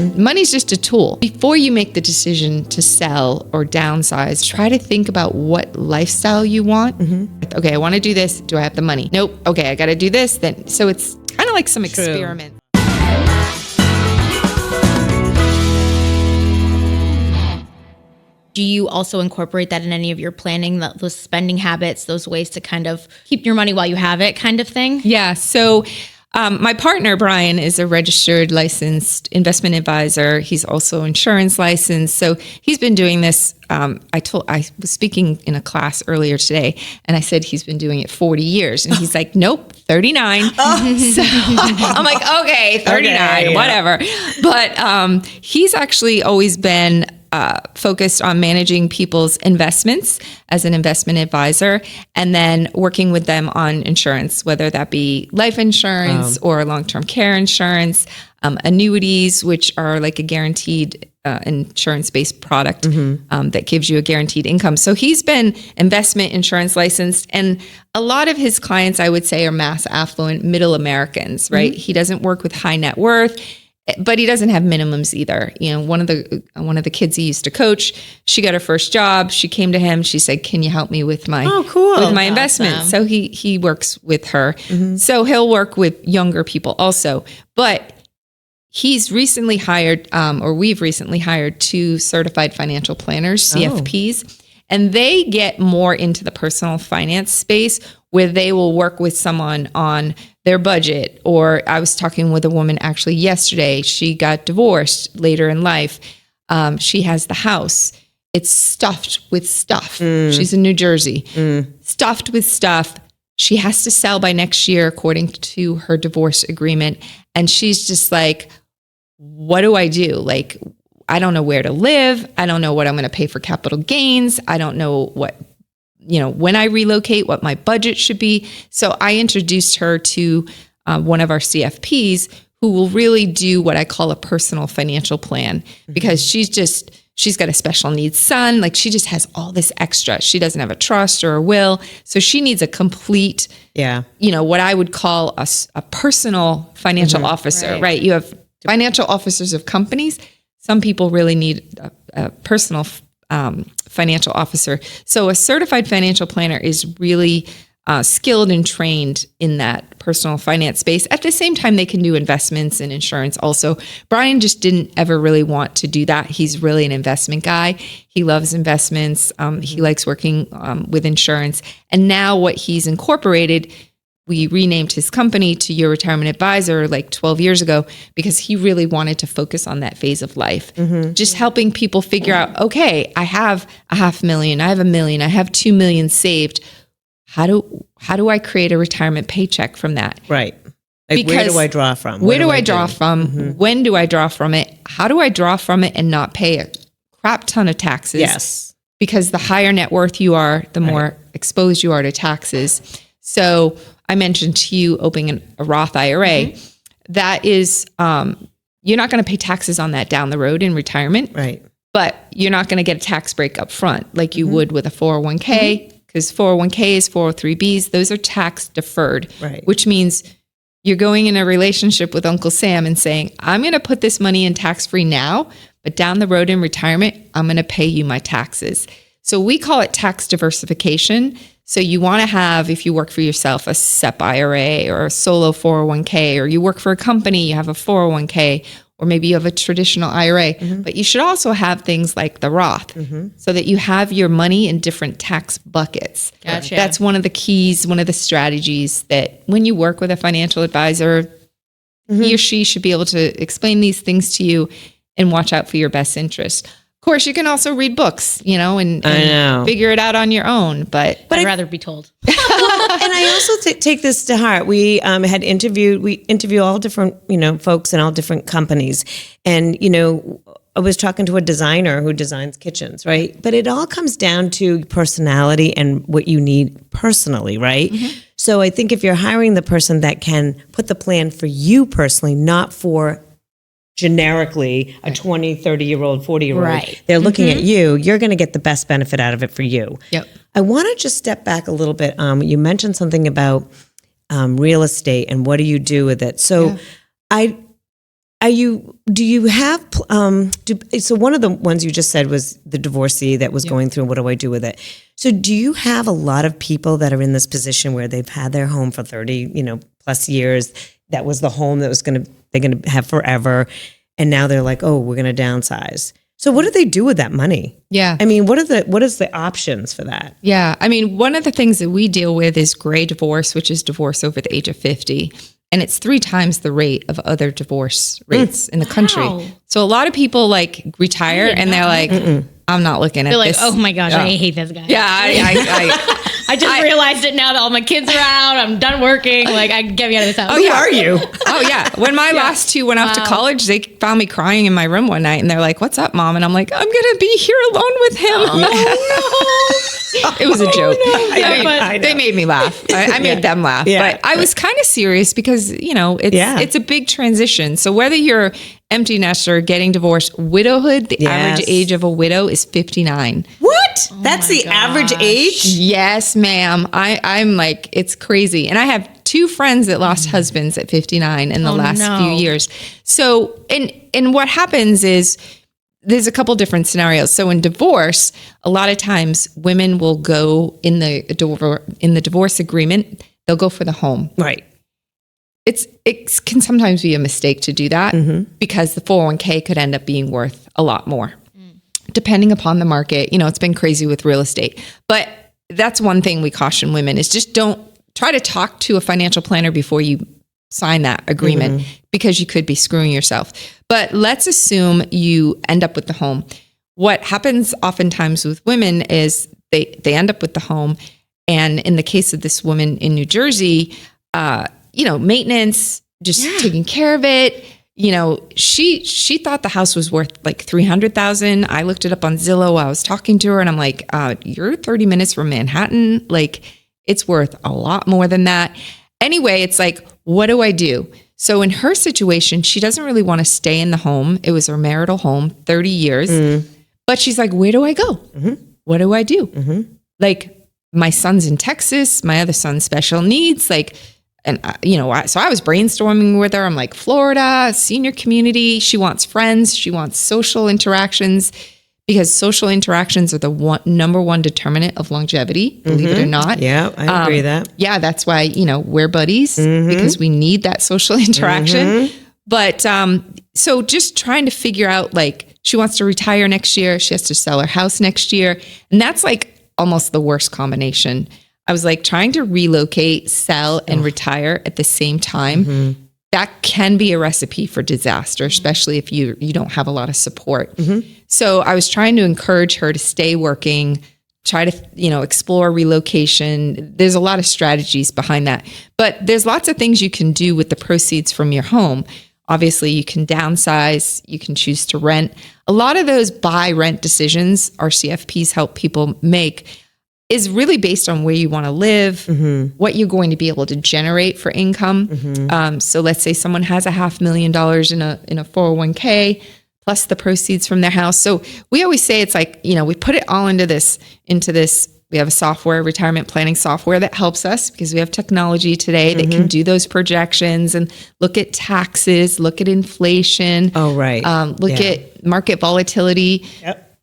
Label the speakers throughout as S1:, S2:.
S1: Money's just a tool. Before you make the decision to sell or downsize, try to think about what lifestyle you want. Okay, I want to do this. Do I have the money? Nope. Okay, I got to do this. Then, so it's kind of like some experiment.
S2: Do you also incorporate that in any of your planning, those spending habits, those ways to kind of keep your money while you have it kind of thing?
S1: Yeah. So my partner, Brian, is a registered licensed investment advisor. He's also insurance licensed. So he's been doing this. I was speaking in a class earlier today, and I said he's been doing it 40 years. And he's like, nope, 39. So I'm like, okay, 39, whatever. But he's actually always been focused on managing people's investments as an investment advisor, and then working with them on insurance, whether that be life insurance or long-term care insurance, annuities, which are like a guaranteed insurance-based product that gives you a guaranteed income. So he's been investment insurance licensed, and a lot of his clients, I would say, are mass affluent middle Americans, right? He doesn't work with high net worth, but he doesn't have minimums either. You know, one of the kids he used to coach, she got her first job. She came to him. She said, "Can you help me with my investment?"
S2: Awesome.
S1: So he works with her. So he'll work with younger people also. But he's recently hired, or we've recently hired 2 certified financial planners, CFPs, and they get more into the personal finance space where they will work with someone on their budget. Or I was talking with a woman actually yesterday. She got divorced later in life. She has the house. It's stuffed with stuff. She's in New Jersey. Stuffed with stuff. She has to sell by next year according to her divorce agreement. And she's just like, what do I do? Like, I don't know where to live. I don't know what I'm going to pay for capital gains. I don't know what, when I relocate, what my budget should be. So I introduced her to one of our CFPs who will really do what I call a personal financial plan, because she's got a special needs son. Like, she just has all this extra. She doesn't have a trust or a will. So she needs a complete, what I would call a personal financial officer, right? You have financial officers of companies. Some people really need a personal financial officer. So a certified financial planner is really skilled and trained in that personal finance space. At the same time, they can do investments and insurance also. Brian just didn't ever really want to do that. He's really an investment guy. He loves investments. He likes working with insurance. And now what he's incorporated, we renamed his company to Your Retirement Advisor like 12 years ago, because he really wanted to focus on that phase of life. Just helping people figure out, okay, I have $500,000, I have $1 million, I have $2 million saved. How do I create a retirement paycheck from that?
S3: Right. Like, where do I draw from?
S1: Where do I draw from? When do I draw from it? How do I draw from it and not pay a crap ton of taxes?
S3: Yes.
S1: Because the higher net worth you are, the more exposed you are to taxes. So I mentioned to you opening a Roth IRA. That is, you're not going to pay taxes on that down the road in retirement.
S3: Right.
S1: But you're not going to get a tax break up front like you would with a 401k, because 401ks, 403bs, those are tax deferred, which means you're going in a relationship with Uncle Sam and saying, I'm going to put this money in tax-free now, but down the road in retirement, I'm going to pay you my taxes. So we call it tax diversification. So you want to have, if you work for yourself, a SEP IRA or a solo 401k, or you work for a company, you have a 401k, or maybe you have a traditional IRA, but you should also have things like the Roth so that you have your money in different tax buckets.
S2: Gotcha.
S1: That's one of the keys, one of the strategies that when you work with a financial advisor, he or she should be able to explain these things to you and watch out for your best interest. Of course, you can also read books, and figure it out on your own. But
S2: I'd rather be told.
S3: And I also take this to heart. We interview all different, folks in all different companies. And, I was talking to a designer who designs kitchens, right? But it all comes down to personality and what you need personally, right? So I think if you're hiring the person that can put the plan for you personally, not for generically a 20, 30-year-old, 40-year-old, they're looking at you, you're going to get the best benefit out of it for you.
S1: Yep.
S3: I want to just step back a little bit. You mentioned something about real estate and what do you do with it? So do you have, so one of the ones you just said was the divorcee that was going through, what do I do with it? So do you have a lot of people that are in this position where they've had their home for 30, plus years? That was the home that they're going to have forever. And now they're like, oh, we're going to downsize. So what do they do with that money?
S1: Yeah.
S3: I mean, what is the options for that?
S1: Yeah. I mean, one of the things that we deal with is gray divorce, which is divorce over the age of 50. And it's 3 times the rate of other divorce rates in the country. So a lot of people like retire and they're like, I'm not looking at this.
S2: They're like, oh my gosh, I hate this guy.
S1: Yeah.
S2: I just realized it now that all my kids are out. I'm done working. Like, get me out of this house.
S3: Who are you?
S1: Oh, yeah. When my last 2 went off to college, they found me crying in my room one night and they're like, what's up, Mom? And I'm like, I'm going to be here alone with him. It was a joke. They made me laugh. I made them laugh.
S3: Yeah.
S1: But I was kind of serious because, it's a big transition. So whether you're empty nester, getting divorced, widowhood, the average age of a widow is 59.
S3: What? That's the average age?
S1: Yes, ma'am. I'm like, it's crazy. And I have 2 friends that lost husbands at 59 in the last few years. So, and what happens is there's a couple different scenarios. So in divorce, a lot of times women will go in the divorce agreement, they'll go for the home.
S3: Right.
S1: It can sometimes be a mistake to do that because the 401k could end up being worth a lot more, depending upon the market. It's been crazy with real estate. But that's one thing we caution women is just don't try to talk to a financial planner before you sign that agreement because you could be screwing yourself. But let's assume you end up with the home. What happens oftentimes with women is they end up with the home. And in the case of this woman in New Jersey, maintenance, just taking care of it. She thought the house was worth like $300,000. I looked it up on Zillow while I was talking to her and I'm like, you're 30 minutes from Manhattan. Like it's worth a lot more than that. Anyway, it's like, what do I do? So in her situation, she doesn't really want to stay in the home. It was her marital home, 30 years. But she's like, where do I go? What do I do? Like my son's in Texas, my other son's special needs, so I was brainstorming with her. I'm like, Florida, senior community. She wants friends. She wants social interactions because social interactions are the number one determinant of longevity, believe it or not.
S3: Yeah, I agree with that.
S1: Yeah, that's why, we're buddies because we need that social interaction. But so just trying to figure out, she wants to retire next year. She has to sell her house next year. And that's almost the worst combination. I was trying to relocate, sell, and retire at the same time. That can be a recipe for disaster, especially if you don't have a lot of support. So I was trying to encourage her to stay working, try to, explore relocation. There's a lot of strategies behind that. But there's lots of things you can do with the proceeds from your home. Obviously, you can downsize, you can choose to rent. A lot of those buy-rent decisions our CFPs help people make is really based on where you want to live, what you're going to be able to generate for income. So let's say someone has $500,000 in a 401k plus the proceeds from their house. So we always say it's we put it all into this. We have a retirement planning software that helps us because we have technology today that can do those projections and look at taxes, look at inflation.
S3: Oh, right.
S1: Look at market volatility.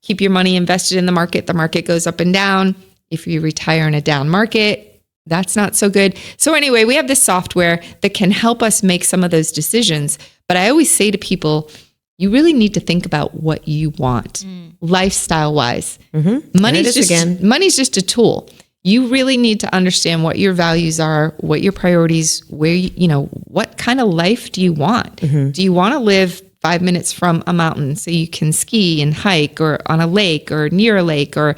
S1: Keep your money invested in the market. The market goes up and down. If you retire in a down market, that's not so good. So anyway, we have this software that can help us make some of those decisions. But I always say to people, you really need to think about what you want, lifestyle wise. Money's just a tool. You really need to understand what your values are, what your priorities, what kind of life do you want? Do you want to live 5 minutes from a mountain so you can ski and hike, or on a lake or near a lake, or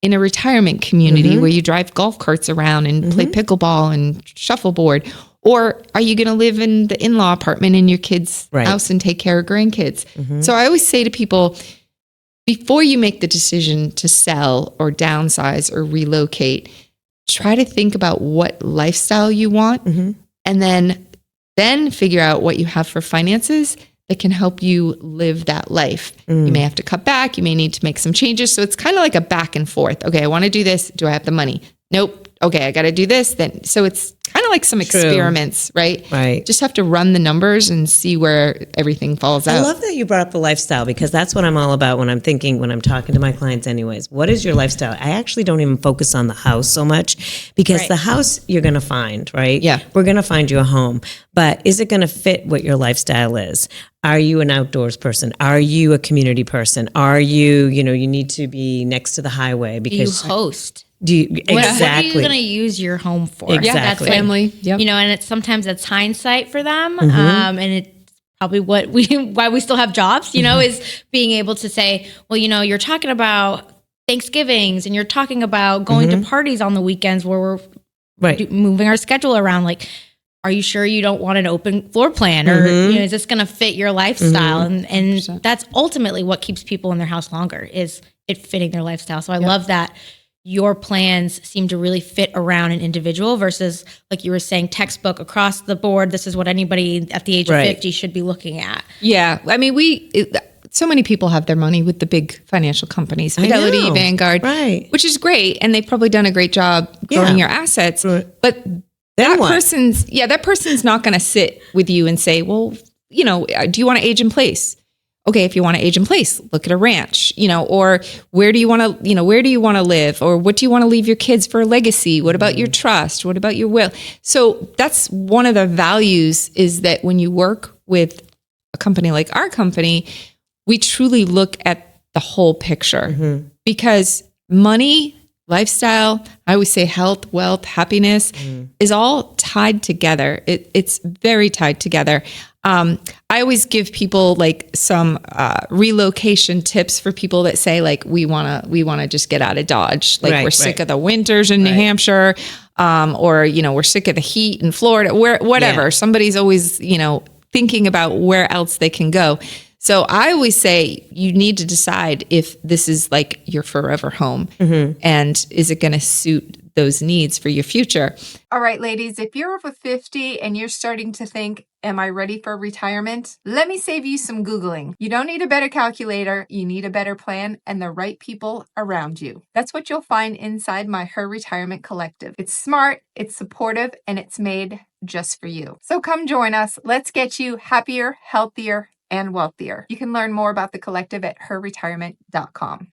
S1: in a retirement community where you drive golf carts around and play pickleball and shuffleboard? Or are you going to live in the in-law apartment in your kid's house and take care of grandkids? So I always say to people, before you make the decision to sell or downsize or relocate, try to think about what lifestyle you want, and then figure out what you have for finances that can help you live that life. You may have to cut back. You may need to make some changes. So it's kind of like a back and forth. Okay, I want to do this. Do I have the money? Nope. okay, I got to do this then. So it's kind of like some experiments, right?
S3: Right.
S1: Just have to run the numbers and see where everything falls out.
S3: I love that you brought up the lifestyle, because that's what I'm all about when I'm talking to my clients anyways. What is your lifestyle? I actually don't even focus on the house so much, because the house you're going to find, right?
S1: Yeah.
S3: We're going to find you a home, but is it going to fit what your lifestyle is? Are you an outdoors person? Are you a community person? Are you, you need to be next to the highway because
S2: you host.
S3: exactly.
S2: What are you going to use your home for?
S3: Exactly.
S2: That's like,
S1: Family. Yep.
S2: and it's sometimes it's hindsight for them. And it's probably why we still have jobs, is being able to say, well, you're talking about Thanksgivings and you're talking about going to parties on the weekends where we're moving our schedule around. Like, are you sure you don't want an open floor plan, or is this going to fit your lifestyle? And that's ultimately what keeps people in their house longer, is it fitting their lifestyle. So I love that your plans seem to really fit around an individual versus, like you were saying, textbook across the board. This is what anybody at the age of 50 should be looking at.
S1: Yeah. I mean, so many people have their money with the big financial companies, Fidelity, Vanguard, which is great. And they've probably done a great job growing your assets. But that person's not going to sit with you and say, well, do you want to age in place? Okay, if you want to age in place, look at a ranch, or where do you want to live? Or what do you want to leave your kids for a legacy? What about your trust? What about your will? So that's one of the values, is that when you work with a company like our company, we truly look at the whole picture, because money, lifestyle, I always say health, wealth, happiness is all tied together. It's very tied together. I always give people like some relocation tips for people that say, like, we want to just get out of Dodge. Like, we're sick of the winters in New Hampshire, or, we're sick of the heat in Florida, whatever. Somebody's always, thinking about where else they can go. So I always say you need to decide if this is like your forever home, and is it going to suit those needs for your future. All right, ladies, if you're over 50 and you're starting to think, am I ready for retirement? Let me save you some Googling. You don't need a better calculator. You need a better plan and the right people around you. That's what you'll find inside my Her Retirement Collective. It's smart, it's supportive, and it's made just for you. So come join us. Let's get you happier, healthier, and wealthier. You can learn more about the collective at herretirement.com.